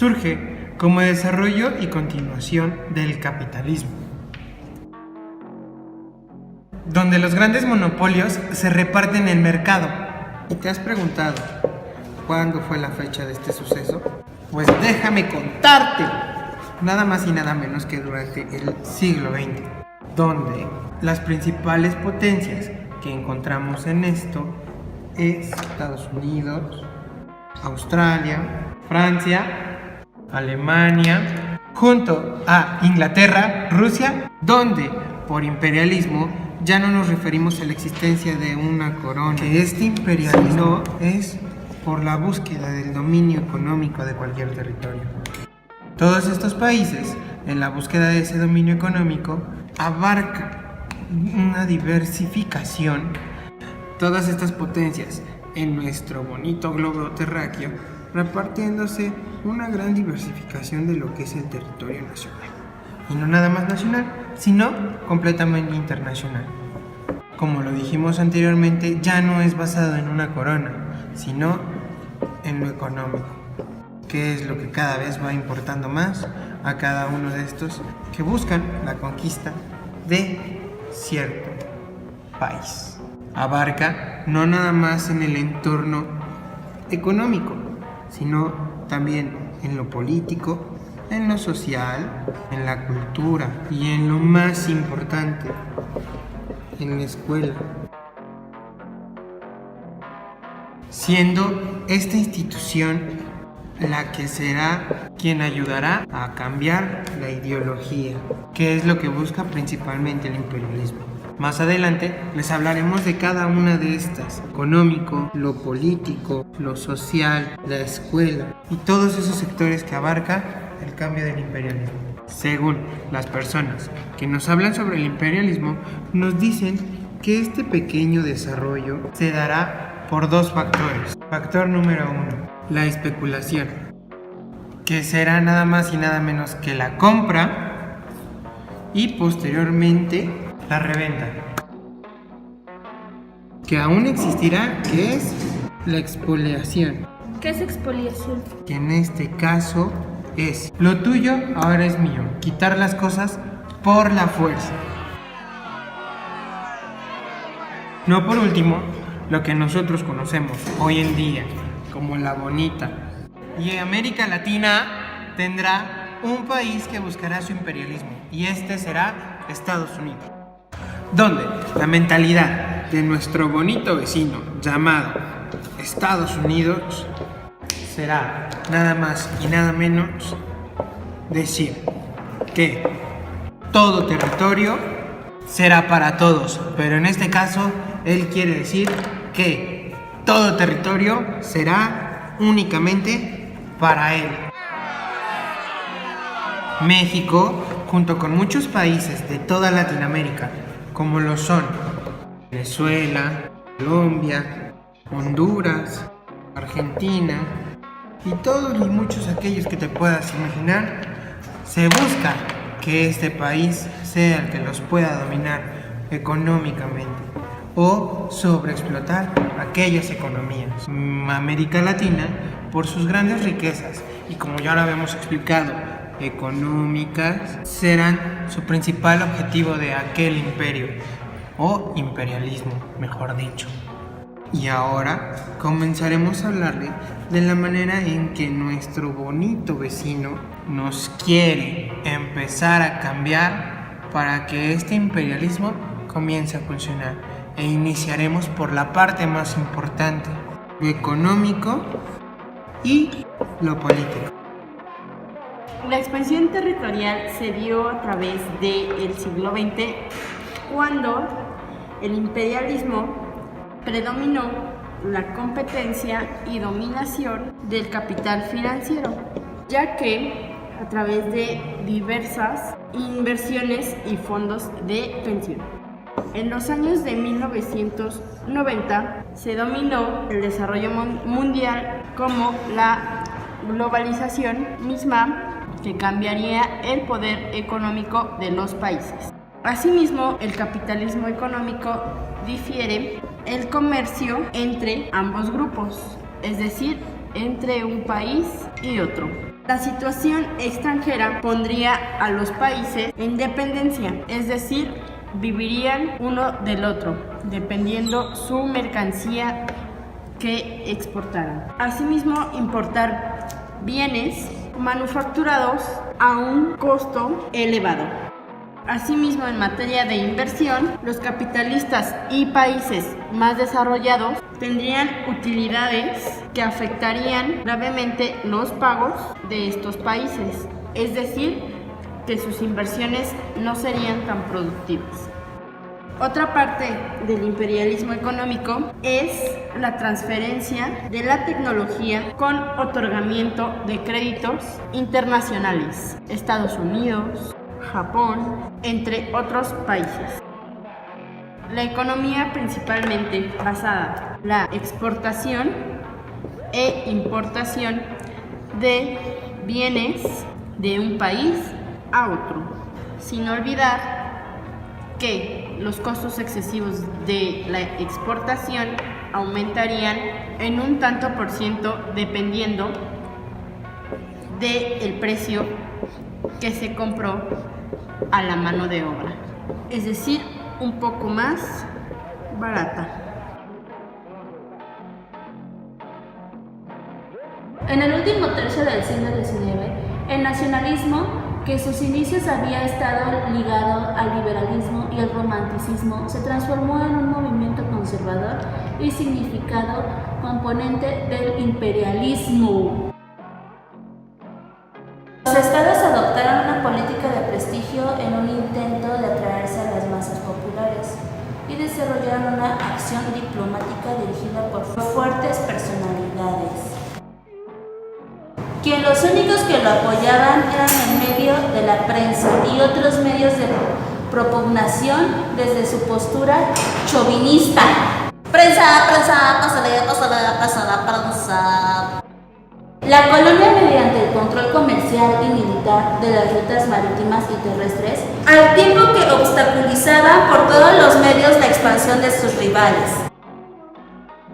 surge como desarrollo y continuación del capitalismo, donde los grandes monopolios se reparten el mercado. ¿Y te has preguntado cuándo fue la fecha de este suceso? Pues déjame contarte. Nada más y nada menos que durante el siglo XX, donde las principales potencias que encontramos en esto es Estados Unidos, Australia, Francia, Alemania, junto a Inglaterra, Rusia, donde por imperialismo ya no nos referimos a la existencia de una corona, que este imperialismo es por la búsqueda del dominio económico de cualquier territorio. Todos estos países, en la búsqueda de ese dominio económico, abarcan una diversificación. Todas estas potencias en nuestro bonito globo terráqueo, repartiéndose una gran diversificación de lo que es el territorio nacional. Y no nada más nacional, sino completamente internacional. Como lo dijimos anteriormente, ya no es basado en una corona, sino en lo económico, que es lo que cada vez va importando más a cada uno de estos que buscan la conquista de cierto país. Abarca no nada más en el entorno económico, sino también en lo político, en lo social, en la cultura y en lo más importante, en la escuela. Siendo esta institución la que será quien ayudará a cambiar la ideología, que es lo que busca principalmente el imperialismo. Más adelante les hablaremos de cada una de estas: económico, lo político, lo social, la escuela y todos esos sectores que abarca el cambio del imperialismo. Según las personas que nos hablan sobre el imperialismo, nos dicen que este pequeño desarrollo se dará por dos factores. Factor número 1, la especulación, que será nada más y nada menos que la compra y posteriormente la reventa, que aún existirá, que es la expoliación. ¿Qué es expoliación? Que en este caso es: lo tuyo ahora es mío, quitar las cosas por la fuerza. No por último, lo que nosotros conocemos hoy en día como la bonita. Y América Latina tendrá un país que buscará su imperialismo, y este será Estados Unidos, donde la mentalidad de nuestro bonito vecino llamado Estados Unidos será nada más y nada menos decir que todo territorio será para todos, pero en este caso él quiere decir que todo territorio será únicamente para él. México, junto con muchos países de toda Latinoamérica, como lo son Venezuela, Colombia, Honduras, Argentina y todos y muchos aquellos que te puedas imaginar, se busca que este país sea el que los pueda dominar económicamente o sobreexplotar aquellas economías. América Latina, por sus grandes riquezas y, como ya lo habíamos explicado, económicas, serán su principal objetivo de aquel imperio o imperialismo, mejor dicho. Y ahora comenzaremos a hablarle de la manera en que nuestro bonito vecino nos quiere empezar a cambiar para que este imperialismo comience a funcionar. E iniciaremos por la parte más importante: lo económico y lo político. La expansión territorial se dio a través del siglo XX, cuando el imperialismo predominó la competencia y dominación del capital financiero, ya que a través de diversas inversiones y fondos de pensión. En los años de 1990 se dominó el desarrollo mundial como la globalización misma, que cambiaría el poder económico de los países. Asimismo, el capitalismo económico difiere el comercio entre ambos grupos, es decir, entre un país y otro. La situación extranjera pondría a los países en dependencia, es decir, vivirían uno del otro, dependiendo su mercancía que exportaran. Asimismo, importar bienes manufacturados a un costo elevado. Asimismo, en materia de inversión, los capitalistas y países más desarrollados tendrían utilidades que afectarían gravemente los pagos de estos países, es decir, que sus inversiones no serían tan productivas. Otra parte del imperialismo económico es la transferencia de la tecnología con otorgamiento de créditos internacionales, Estados Unidos, Japón, entre otros países. La economía principalmente basada en la exportación e importación de bienes de un país a otro, sin olvidar que los costos excesivos de la exportación aumentarían en un tanto por ciento dependiendo del precio que se compró a la mano de obra, es decir, un poco más barata. En el último tercio del siglo XIX, el nacionalismo, que sus inicios había estado ligado al liberalismo y al romanticismo, se transformó en un movimiento conservador y significado componente del imperialismo. Los estados adoptaron una política de prestigio en un intento de atraerse a las masas populares y desarrollaron una acción diplomática dirigida por fuertes personalidades, quien los únicos que lo apoyaban eran el medio de la prensa y otros medios de propugnación desde su postura chauvinista. Prensa, prensa. La colonia, mediante el control comercial y militar de las rutas marítimas y terrestres, al tiempo que obstaculizaba por todos los medios la expansión de sus rivales.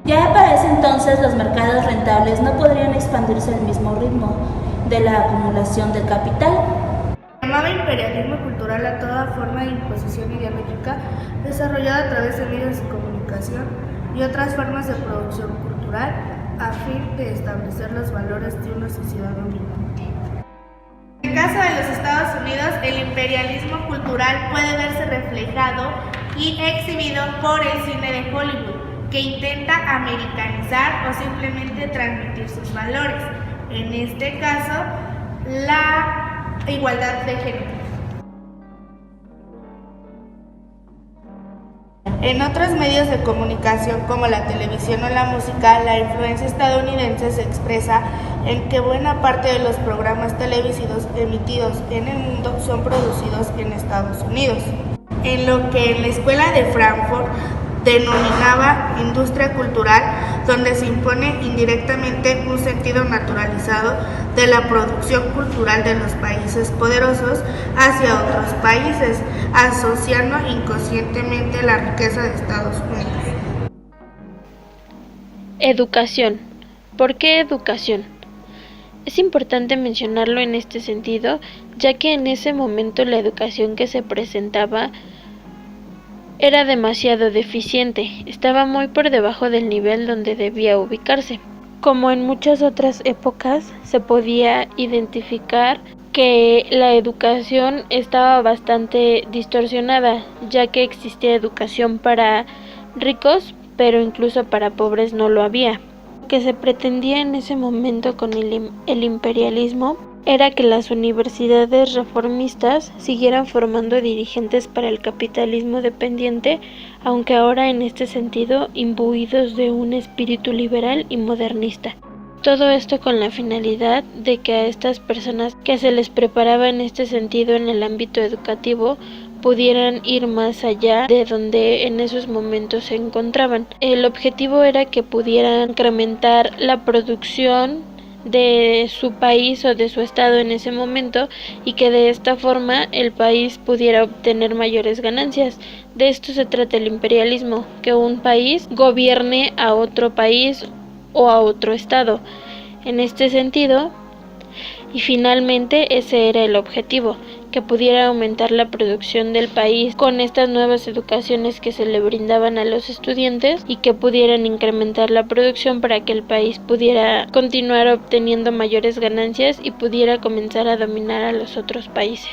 Ya para ese entonces los mercados rentables no podrían expandirse al mismo ritmo de la acumulación del capital. Se llamaba imperialismo cultural a toda forma de imposición ideológica desarrollada a través de medios de comunicación y otras formas de producción cultural a fin de establecer los valores de una sociedad unida. En el caso de los Estados Unidos, el imperialismo cultural puede verse reflejado y exhibido por el cine de Hollywood, que intenta americanizar o simplemente transmitir sus valores, en este caso, la igualdad de género. En otros medios de comunicación como la televisión o la música, la influencia estadounidense se expresa en que buena parte de los programas televisivos emitidos en el mundo son producidos en Estados Unidos, en lo que en la escuela de Frankfurt denominaba industria cultural, donde se impone indirectamente un sentido naturalizado de la producción cultural de los países poderosos hacia otros países, asociando inconscientemente la riqueza de Estados Unidos. Educación. ¿Por qué educación? Es importante mencionarlo en este sentido, ya que en ese momento la educación que se presentaba era demasiado deficiente, estaba muy por debajo del nivel donde debía ubicarse. Como en muchas otras épocas, se podía identificar que la educación estaba bastante distorsionada, ya que existía educación para ricos, pero incluso para pobres no lo había. Lo que se pretendía en ese momento con el imperialismo era que las universidades reformistas siguieran formando dirigentes para el capitalismo dependiente, aunque ahora en este sentido imbuidos de un espíritu liberal y modernista. Todo esto con la finalidad de que a estas personas que se les preparaba en este sentido en el ámbito educativo pudieran ir más allá de donde en esos momentos se encontraban. El objetivo era que pudieran incrementar la producción de su país o de su estado en ese momento y que de esta forma el país pudiera obtener mayores ganancias. De esto se trata el imperialismo, que un país gobierne a otro país o a otro estado. En este sentido, Y finalmente ese era el objetivo, que pudiera aumentar la producción del país con estas nuevas educaciones que se le brindaban a los estudiantes y que pudieran incrementar la producción para que el país pudiera continuar obteniendo mayores ganancias y pudiera comenzar a dominar a los otros países.